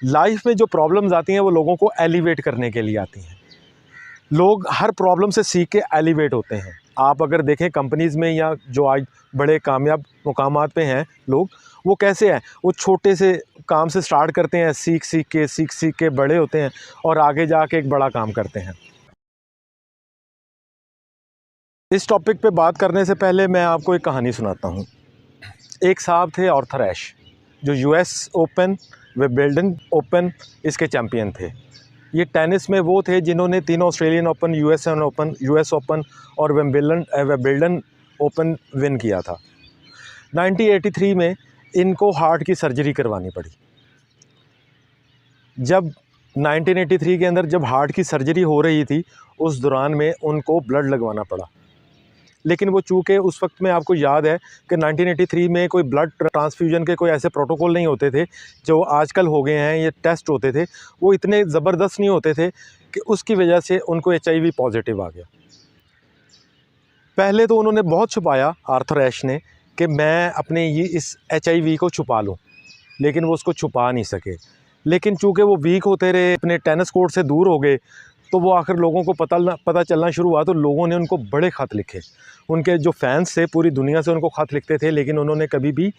Life में जो problems आती हैं वो लोगों को एलिवेट करने के लिए आती हैं। लोग हर प्रॉब्लम से सीख के एलिवेट होते हैं। आप अगर देखें कंपनीज़ में या जो आज बड़े कामयाब मुकामात पे हैं लोग, वो कैसे हैं, वो छोटे से काम से स्टार्ट करते हैं, सीख सीख के बड़े होते हैं और आगे जाके एक बड़ा काम करते हैं। इस टॉपिक पे बात करने से पहले मैं आपको एक कहानी सुनाता हूँ। एक साहब थे आर्थर एश, जो यूएस ओपन, विंबलडन ओपन इसके चैम्पियन थे। ये टेनिस में वो थे जिन्होंने तीनों ऑस्ट्रेलियन ओपन, यूएस ओपन और विंबलडन ओपन विन किया था। 1983 में इनको हार्ट की सर्जरी करवानी पड़ी। जब 1983 के अंदर जब हार्ट की सर्जरी हो रही थी, उस दौरान में उनको ब्लड लगवाना पड़ा। लेकिन वो चूँकि उस वक्त में आपको याद है कि 1983 में कोई ब्लड ट्रांसफ्यूजन के कोई ऐसे प्रोटोकॉल नहीं होते थे जो आजकल हो गए हैं। ये टेस्ट होते थे, वो इतने ज़बरदस्त नहीं होते थे कि उसकी वजह से उनको HIV पॉजिटिव आ गया। पहले तो उन्होंने बहुत छुपाया आर्थर एश ने कि मैं अपने इस HIV को छुपा लूँ, लेकिन वो उसको छुपा नहीं सके। लेकिन चूँकि वो वीक होते रहे, अपने टेनिस कोर्ट से दूर हो गए, तो वो आखिर लोगों को पता चलना शुरू हुआ। तो लोगों ने उनको बड़े ख़त लिखे। उनके जो फैंस थे पूरी दुनिया से उनको ख़त लिखते थे, लेकिन उन्होंने कभी भी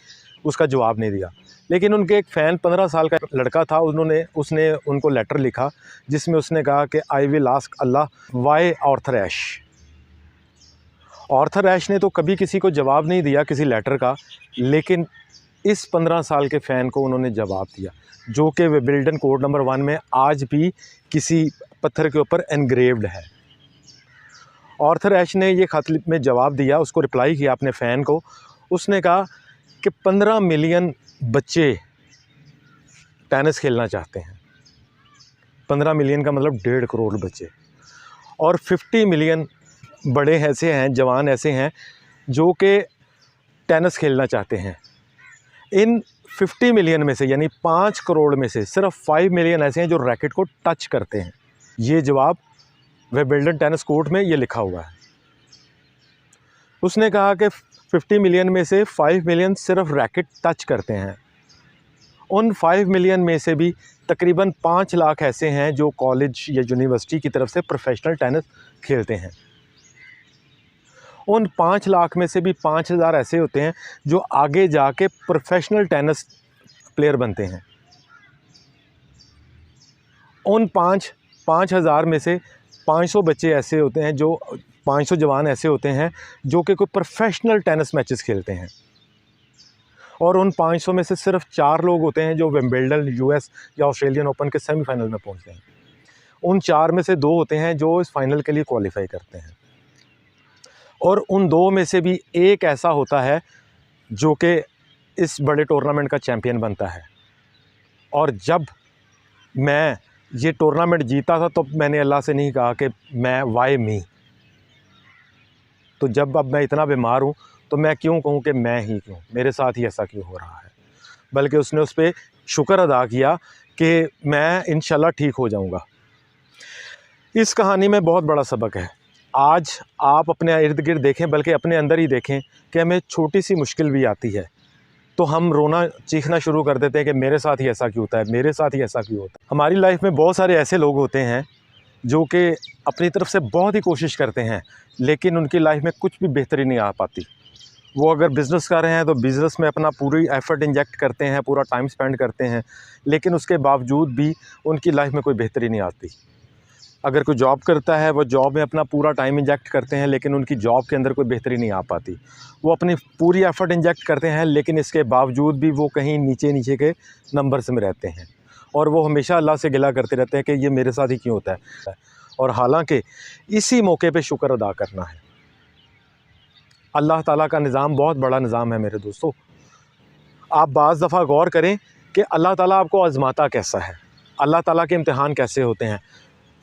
उसका जवाब नहीं दिया। लेकिन उनके एक फ़ैन 15 साल का लड़का था, उसने उनको लेटर लिखा जिसमें उसने कहा कि I will ask Allah why Arthur Ashe. Arthur Ashe ने तो कभी किसी को जवाब नहीं दिया किसी लेटर का, लेकिन इस 15 साल के फ़ैन को उन्होंने जवाब दिया, जो कि विंबलडन कोर्ट नंबर 1 में आज भी किसी पत्थर के ऊपर एनग्रेव्ड है। आर्थर एश ने ये ख़त में जवाब दिया, उसको रिप्लाई किया अपने फ़ैन को। उसने कहा कि 15 मिलियन बच्चे टेनिस खेलना चाहते हैं। 15 मिलियन का मतलब 1.5 करोड़ बच्चे, और 50 मिलियन बड़े ऐसे हैं, जवान ऐसे हैं जो कि टेनिस खेलना चाहते हैं। इन 50 मिलियन में से, यानी 5 करोड़ में से सिर्फ 5 मिलियन ऐसे हैं जो रैकेट को टच करते हैं। ये जवाब विंबलडन टेनिस कोर्ट में ये लिखा हुआ है। उसने कहा कि 50 मिलियन में से 5 मिलियन सिर्फ रैकेट टच करते हैं। उन 5 मिलियन में से भी तकरीबन 5 लाख ऐसे हैं जो कॉलेज या यूनिवर्सिटी की तरफ से प्रोफेशनल टेनिस खेलते हैं। उन 5 लाख में से भी 5,000 ऐसे होते हैं जो आगे जाके प्रोफेशनल टेनिस प्लेयर बनते हैं। उन 5,000 में से 500 बच्चे ऐसे होते हैं, जो 500 जवान ऐसे होते हैं जो कि कोई प्रोफेशनल टेनिस मैचेस खेलते हैं। और उन 500 में से सिर्फ 4 लोग होते हैं जो विंबलडन, यूएस या ऑस्ट्रेलियन ओपन के सेमीफाइनल में पहुंचते हैं। उन 4 में से 2 होते हैं जो इस फाइनल के लिए क्वालिफाई करते हैं, और उन 2 में से भी एक ऐसा होता है जो कि इस बड़े टूर्नामेंट का चैम्पियन बनता है। और जब मैं ये टूर्नामेंट जीता था तो मैंने अल्लाह से नहीं कहा कि मैं वाई मी, तो जब अब मैं इतना बीमार हूँ तो मैं क्यों कहूँ कि मैं ही क्यों, मेरे साथ ही ऐसा क्यों हो रहा है। बल्कि उसने उस पर शुक्र अदा किया कि मैं इंशाल्लाह ठीक हो जाऊँगा। इस कहानी में बहुत बड़ा सबक है। आज आप अपने इर्द गिर्द देखें, बल्कि अपने अंदर ही देखें कि हमें छोटी सी मुश्किल भी आती है तो हम रोना चीखना शुरू कर देते हैं कि मेरे साथ ही ऐसा क्यों होता है, मेरे साथ ही ऐसा क्यों होता है। हमारी लाइफ में बहुत सारे ऐसे लोग होते हैं जो कि अपनी तरफ से बहुत ही कोशिश करते हैं, लेकिन उनकी लाइफ में कुछ भी बेहतरी नहीं आ पाती। वो अगर बिज़नेस कर रहे हैं तो बिज़नेस में अपना पूरी एफ़र्ट इंजेक्ट करते हैं, पूरा टाइम स्पेंड करते हैं, लेकिन उसके बावजूद भी उनकी लाइफ में कोई बेहतरी नहीं आती। अगर कोई जॉब करता है, वो जॉब में अपना पूरा टाइम इंजेक्ट करते हैं, लेकिन उनकी जॉब के अंदर कोई बेहतरी नहीं आ पाती। वो अपनी पूरी एफ़र्ट इंजेक्ट करते हैं, लेकिन इसके बावजूद भी वो कहीं नीचे के नंबर्स में रहते हैं, और वो हमेशा अल्लाह से गिला करते रहते हैं कि ये मेरे साथ ही क्यों होता है। और हालांकि इसी मौके पे शुक्र अदा करना है। अल्लाह ताला का निज़ाम बहुत बड़ा निज़ाम है मेरे दोस्तों। आप बाज़ दफ़ा गौर करें कि अल्लाह ताला आपको आज़माता कैसा है, अल्लाह ताला के इम्तिहान कैसे होते हैं।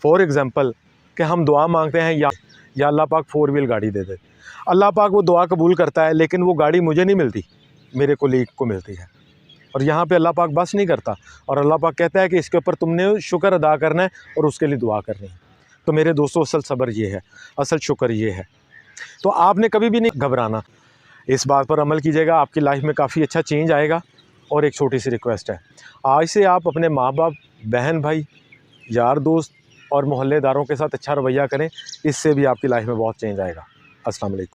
फॉर एग्ज़ाम्पल कि हम दुआ मांगते हैं या अल्लाह पाक 4 व्हील गाड़ी दे दे। अल्लाह पाक वो दुआ कबूल करता है, लेकिन वो गाड़ी मुझे नहीं मिलती, मेरे कोलीग को मिलती है। और यहाँ पे अल्लाह पाक बस नहीं करता, और अल्लाह पाक कहता है कि इसके ऊपर तुमने शुक्र अदा करना है और उसके लिए दुआ करनी है। तो मेरे दोस्तों, असल सब्र ये है, असल शुक्र ये है। तो आपने कभी भी नहीं घबराना, इस बात पर अमल कीजिएगा, आपकी लाइफ में काफ़ी अच्छा चेंज आएगा। और एक छोटी सी रिक्वेस्ट है, आज से आप अपने माँ बाप, बहन भाई, यार दोस्त और मोहल्लेदारों के साथ अच्छा रवैया करें, इससे भी आपकी लाइफ में बहुत चेंज आएगा। अस्सलाम वालेकुम।